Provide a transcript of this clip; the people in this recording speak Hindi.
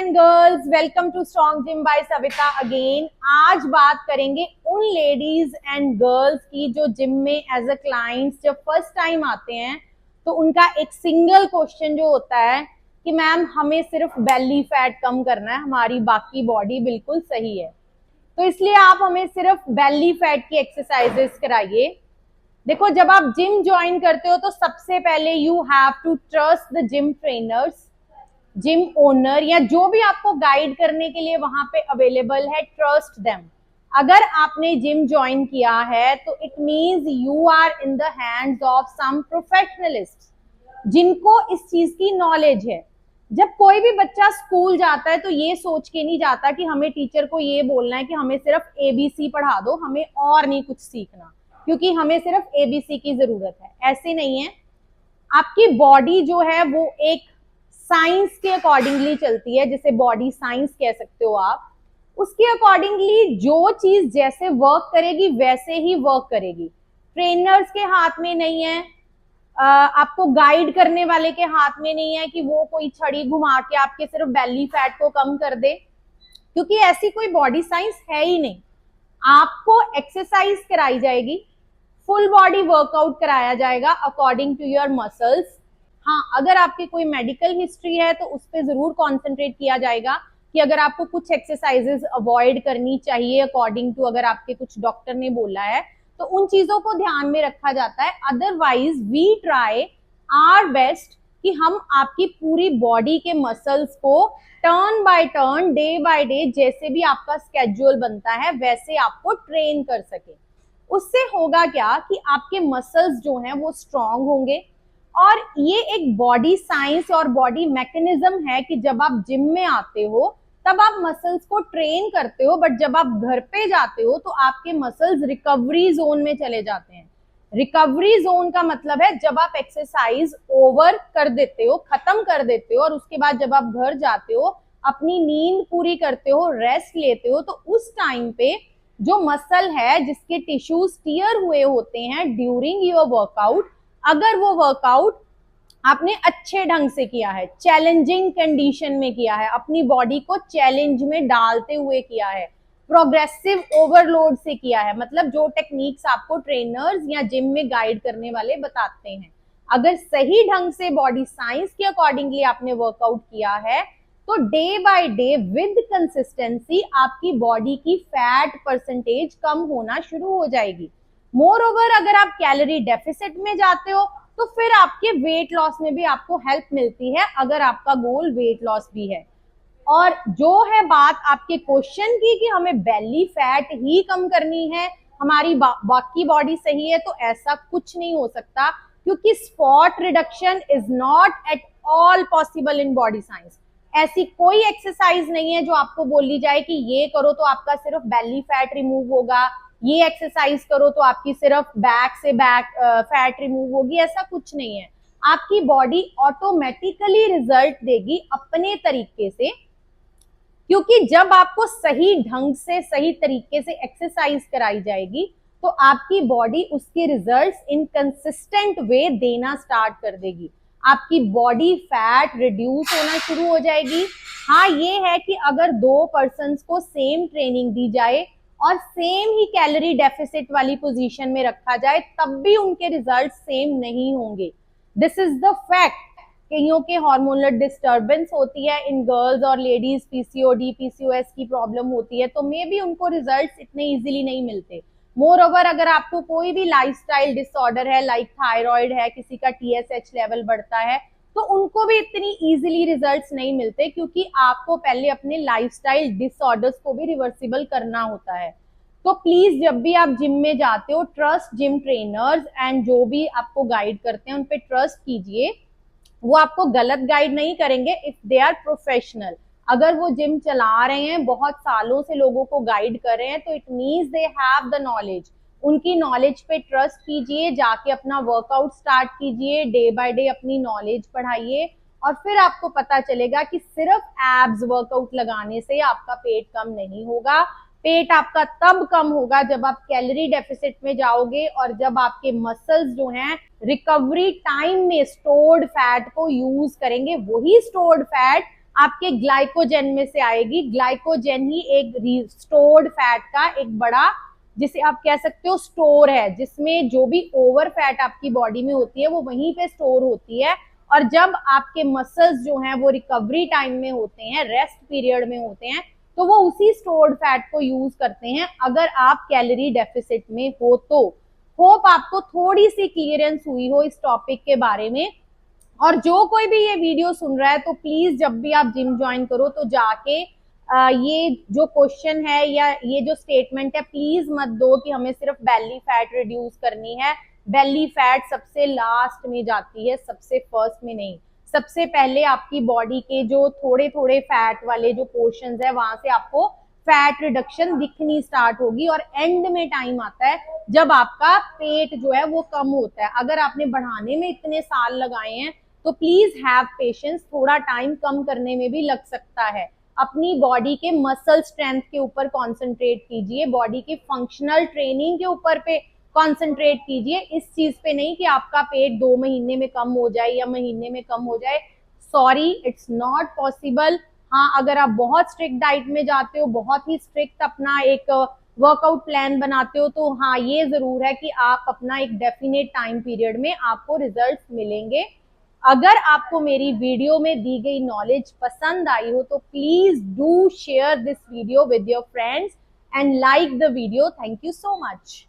And girls, welcome to strong gym by Savita again. आज बात करेंगे उन लेडीज एंड गर्ल्स की जो जिम में एज अ क्लाइंट्स जब फर्स्ट टाइम आते हैं तो उनका एक सिंगल क्वेश्चन जो होता है कि मैम हमें सिर्फ बेली फैट कम करना है, हमारी बाकी बॉडी बिल्कुल सही है, तो इसलिए आप हमें सिर्फ बेली फैट की एक्सरसाइजेस कराइए। देखो, जब आप जिम ज्वाइन करते हो तो सबसे पहले you have to trust the gym trainers, gym owner या जो भी आपको गाइड करने के लिए वहां पे अवेलेबल है। Trust them. अगर आपने जिम ज्वाइन किया है तो it means you are in the hands of some professionalist जिनको इस चीज की नॉलेज है। जब कोई भी बच्चा स्कूल जाता है तो ये सोच के नहीं जाता कि हमें टीचर को ये बोलना है कि हमें सिर्फ एबीसी पढ़ा दो, हमें और नहीं कुछ सीखना, क्योंकि हमें सिर्फ एबीसी की जरूरत है। ऐसे नहीं है। आपकी बॉडी जो है वो एक साइंस के अकॉर्डिंगली चलती है, जिसे बॉडी साइंस कह सकते हो आप। उसके अकॉर्डिंगली जो चीज जैसे वर्क करेगी वैसे ही वर्क करेगी। ट्रेनर्स के हाथ में नहीं है, आपको गाइड करने वाले के हाथ में नहीं है कि वो कोई छड़ी घुमा के आपके सिर्फ बेली फैट को कम कर दे, क्योंकि ऐसी कोई बॉडी साइंस है ही नहीं। आपको एक्सरसाइज कराई जाएगी, फुल बॉडी वर्कआउट कराया जाएगा अकॉर्डिंग टू योर मसल्स। हाँ, अगर आपकी कोई मेडिकल हिस्ट्री है तो उस पर जरूर कॉन्सेंट्रेट किया जाएगा कि अगर आपको कुछ एक्सरसाइजेस अवॉइड करनी चाहिए अकॉर्डिंग टू अगर आपके कुछ डॉक्टर ने बोला है तो उन चीजों को ध्यान में रखा जाता है। Otherwise we try our best कि हम आपकी पूरी बॉडी के मसल्स को turn by turn, day by day, जैसे भी आपका स्केड्यूल बनता है वैसे आपको ट्रेन कर सके। उससे होगा क्या कि आपके मसल्स जो हैं वो स्ट्रांग होंगे। और ये एक बॉडी साइंस और बॉडी मैकेनिज्म है कि जब आप जिम में आते हो तब आप मसल्स को ट्रेन करते हो, बट जब आप घर पे जाते हो तो आपके मसल्स रिकवरी जोन में चले जाते हैं। रिकवरी जोन का मतलब है जब आप एक्सरसाइज ओवर कर देते हो, खत्म कर देते हो, और उसके बाद जब आप घर जाते हो, अपनी नींद पूरी करते हो, रेस्ट लेते हो, तो उस टाइम पे जो मसल है जिसके टिश्यूज टीयर हुए होते हैं ड्यूरिंग योर वर्कआउट, अगर वो वर्कआउट आपने अच्छे ढंग से किया है, चैलेंजिंग कंडीशन में किया है, अपनी बॉडी को चैलेंज में डालते हुए किया है, प्रोग्रेसिव ओवरलोड से किया है, मतलब जो टेक्निक्स आपको ट्रेनर्स या जिम में गाइड करने वाले बताते हैं, अगर सही ढंग से बॉडी साइंस के अकॉर्डिंगली आपने वर्कआउट किया है तो day by day with consistency आपकी बॉडी की फैट परसेंटेज कम होना शुरू हो जाएगी। मोर ओवर, अगर आप कैलोरी डेफिसिट में जाते हो तो फिर आपके वेट लॉस में भी आपको हेल्प मिलती है, अगर आपका गोल वेट लॉस भी है। और जो है बात आपके क्वेश्चन की कि हमें बेली फैट ही कम करनी है, हमारी बाकी बॉडी सही है, तो ऐसा कुछ नहीं हो सकता, क्योंकि spot reduction is not at all possible in body science. ऐसी कोई एक्सरसाइज नहीं है जो आपको बोली जाए कि ये करो तो आपका सिर्फ बेली फैट रिमूव होगा, ये एक्सरसाइज करो तो आपकी सिर्फ बैक से बैक फैट रिमूव होगी। ऐसा कुछ नहीं है। आपकी बॉडी ऑटोमेटिकली रिजल्ट देगी अपने तरीके से, क्योंकि जब आपको सही ढंग से, सही तरीके से एक्सरसाइज कराई जाएगी तो आपकी बॉडी उसके रिजल्ट्स इन कंसिस्टेंट वे देना स्टार्ट कर देगी। आपकी बॉडी फैट रिड्यूस होना शुरू हो जाएगी। हाँ, ये है कि अगर दो पर्सन्स को सेम ट्रेनिंग दी जाए और सेम ही कैलोरी डेफिसिट वाली पोजीशन में रखा जाए तब भी उनके रिजल्ट सेम नहीं होंगे। This is the fact. कईयों के हार्मोनल डिस्टर्बेंस होती है इन गर्ल्स और लेडीज, पीसीओडी, पीसीओएस की प्रॉब्लम होती है, तो मे बी उनको रिजल्ट्स इतने इजीली नहीं मिलते। मोर ओवर, अगर आपको कोई भी लाइफस्टाइल डिसऑर्डर है, लाइक थायराइड है, किसी का टीएसएच लेवल बढ़ता है, तो उनको भी इतनी इजीली रिजल्ट्स नहीं मिलते, क्योंकि आपको पहले अपने लाइफस्टाइल डिसऑर्डर्स को भी रिवर्सिबल करना होता है। तो प्लीज जब भी आप जिम में जाते हो, ट्रस्ट जिम ट्रेनर्स एंड जो भी आपको गाइड करते हैं उन पे ट्रस्ट कीजिए। वो आपको गलत गाइड नहीं करेंगे इफ दे आर प्रोफेशनल। अगर वो जिम चला रहे हैं, बहुत सालों से लोगों को गाइड कर रहे हैं, तो it means they have the knowledge. उनकी नॉलेज पे ट्रस्ट कीजिए, जाके अपना वर्कआउट स्टार्ट कीजिए, डे बाय डे अपनी नॉलेज बढ़ाइए, और फिर आपको पता चलेगा कि सिर्फ एब्स वर्कआउट लगाने से आपका पेट कम नहीं होगा। पेट आपका तब कम होगा जब आप कैलोरी डेफिसिट में जाओगे और जब आपके मसल्स जो हैं रिकवरी टाइम में स्टोर्ड फैट को यूज करेंगे। वही स्टोर्ड फैट आपके ग्लाइकोजेन में से आएगी। ग्लाइकोजेन ही एक रिस्टोर्ड फैट का एक बड़ा, जिसे आप कह सकते हो स्टोर है, जिसमें जो भी ओवर फैट आपकी बॉडी में होती है वो वहीं पे स्टोर होती है। और जब आपके मसल्स जो हैं वो रिकवरी टाइम में होते हैं, रेस्ट पीरियड में होते हैं, तो वो उसी स्टोर्ड फैट को यूज करते हैं अगर आप कैलोरी डेफिसिट में हो तो। होप आपको थोड़ी सी क्लियरेंस हुई हो इस टॉपिक के बारे में। और जो कोई भी ये वीडियो सुन रहा है तो प्लीज जब भी आप जिम ज्वाइन करो तो जाके ये जो क्वेश्चन है या ये जो स्टेटमेंट है प्लीज मत दो कि हमें सिर्फ बेली फैट रिड्यूस करनी है। बेली फैट सबसे लास्ट में जाती है, सबसे फर्स्ट में नहीं। सबसे पहले आपकी बॉडी के जो थोड़े थोड़े फैट वाले जो पोर्शंस है वहां से आपको फैट रिडक्शन दिखनी स्टार्ट होगी, और एंड में टाइम आता है जब आपका पेट जो है वो कम होता है। अगर आपने बढ़ाने में इतने साल लगाए हैं तो प्लीज हैव पेशेंस, थोड़ा टाइम कम करने में भी लग सकता है। अपनी बॉडी के मसल स्ट्रेंथ के ऊपर कॉन्सेंट्रेट कीजिए, बॉडी की फंक्शनल ट्रेनिंग के ऊपर पे कॉन्सेंट्रेट कीजिए, इस चीज पे नहीं कि आपका पेट 2 महीने में कम हो जाए या महीने में कम हो जाए। Sorry, it's not possible. हाँ, अगर आप बहुत स्ट्रिक्ट डाइट में जाते हो, बहुत ही स्ट्रिक्ट अपना एक वर्कआउट प्लान बनाते हो, तो हाँ ये जरूर है कि आप अपना एक डेफिनेट टाइम पीरियड में आपको रिजल्ट्स मिलेंगे। अगर आपको मेरी वीडियो में दी गई नॉलेज पसंद आई हो तो please do share this video with your friends and like the video. Thank you so much.